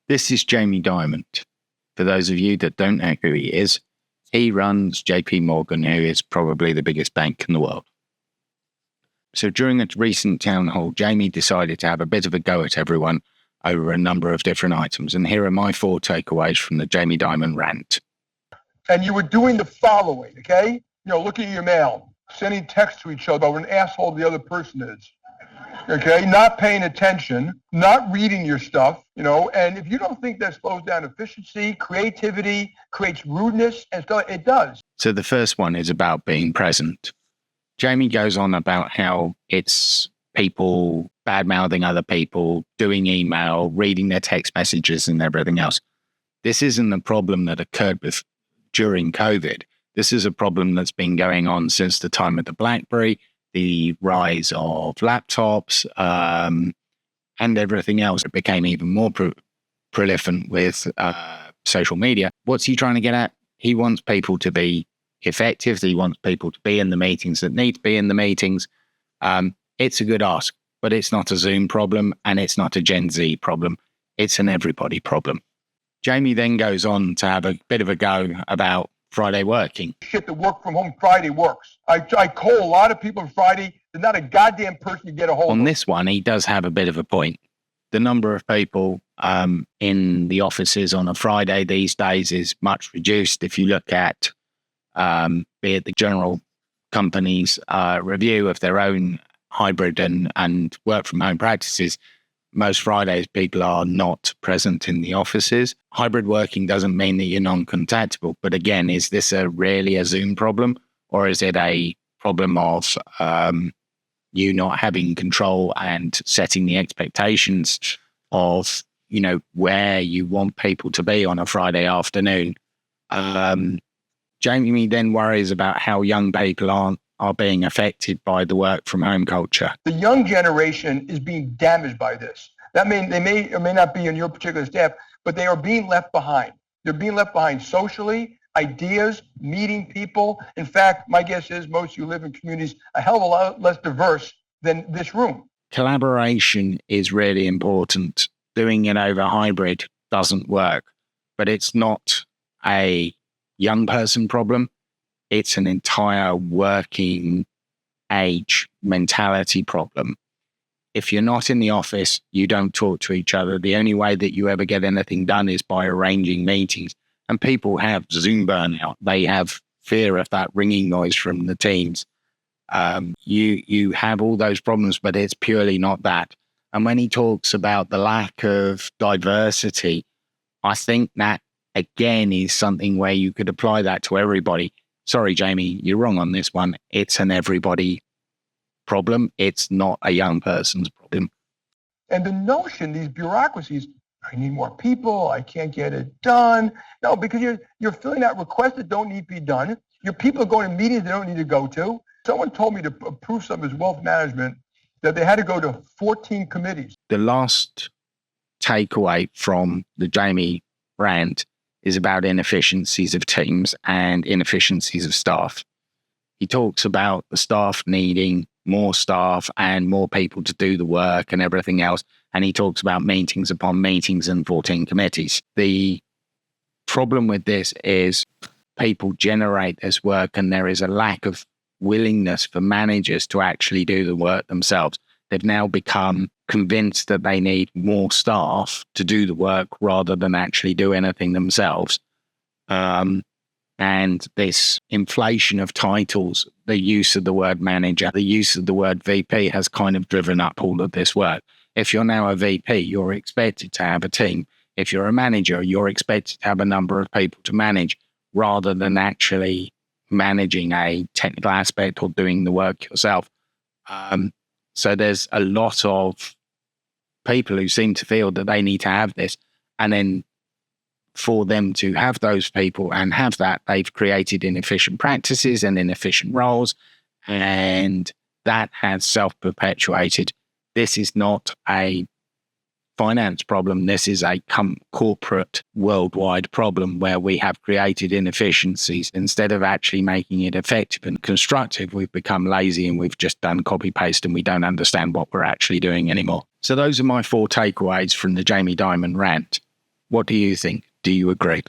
This is Jamie Dimon. For those of you that don't know who he is, he runs JP Morgan, who is probably the biggest bank in the world. So during a recent town hall, Jamie decided to have a bit of a go at everyone over a number of different items. And here are my 4 takeaways from the Jamie Dimon rant. And you were doing the following, okay? Looking at your mail, sending texts to each other about what an asshole the other person is. Okay, not paying attention, not reading your stuff, and if you don't think that slows down efficiency, creativity, creates rudeness and stuff, it does. So the first one is about being present. Jamie goes on about how it's people bad-mouthing other people, doing email, reading their text messages and everything else. This isn't a problem that occurred during COVID. This is a problem that's been going on since the time of the BlackBerry, the rise of laptops, and everything else. It became even more prolific with social media. What's he trying to get at? He wants people to be effective. He wants people to be in the meetings that need to be in the meetings. It's a good ask, but it's not a Zoom problem and it's not a Gen Z problem. It's an everybody problem. Jamie then goes on to have a bit of a go about Friday working. Shit, the work from home Friday works. I call a lot of people on Friday. There's not a goddamn person to get a hold of. On this one, he does have a bit of a point. The number of people in the offices on a Friday these days is much reduced. If you look at, be it the general company's review of their own hybrid and work from home practices, most Fridays people are not present in the offices. Hybrid working doesn't mean that you're non-contactable. But again, is this really a Zoom problem, or is it a problem of you not having control and setting the expectations of, where you want people to be on a Friday afternoon? Jamie then worries about how young people are being affected by the work from home culture. The young generation is being damaged by this. That means they may or may not be on your particular staff, but they are being left behind. They're being left behind socially, ideas, meeting people. In fact, my guess is most of you live in communities a hell of a lot less diverse than this room. Collaboration is really important. Doing it over hybrid doesn't work, but it's not a young person problem. It's an entire working age mentality problem. If you're not in the office, you don't talk to each other. The only way that you ever get anything done is by arranging meetings. And people have Zoom burnout. They have fear of that ringing noise from the teams. You have all those problems, but it's purely not that. And when he talks about the lack of diversity, I think that, again, is something where you could apply that to everybody. Sorry, Jamie, you're wrong on this one. It's an everybody problem. It's not a young person's problem. And the notion, these bureaucracies, I need more people, I can't get it done. No, because you're filling out requests that don't need to be done. Your people are going to meetings they don't need to go to. Someone told me to approve some of his wealth management that they had to go to 14 committees. The last takeaway from the Jamie rant is about inefficiencies of teams and inefficiencies of staff. He talks about the staff needing more staff and more people to do the work and everything else. And he talks about meetings upon meetings and 14 committees. The problem with this is people generate this work and there is a lack of willingness for managers to actually do the work themselves. They've now become convinced that they need more staff to do the work rather than actually do anything themselves. And this inflation of titles, the use of the word manager, the use of the word VP has kind of driven up all of this work. If you're now a VP, you're expected to have a team. If you're a manager, you're expected to have a number of people to manage rather than actually managing a technical aspect or doing the work yourself. So there's a lot of people who seem to feel that they need to have this. And then for them to have those people and have that, they've created inefficient practices and inefficient roles. And that has self-perpetuated. This is not a finance problem. This is a corporate worldwide problem where we have created inefficiencies. Instead of actually making it effective and constructive, we've become lazy and we've just done copy paste and we don't understand what we're actually doing anymore. So those are my 4 takeaways from the Jamie Dimon rant. What do you think? Do you agree?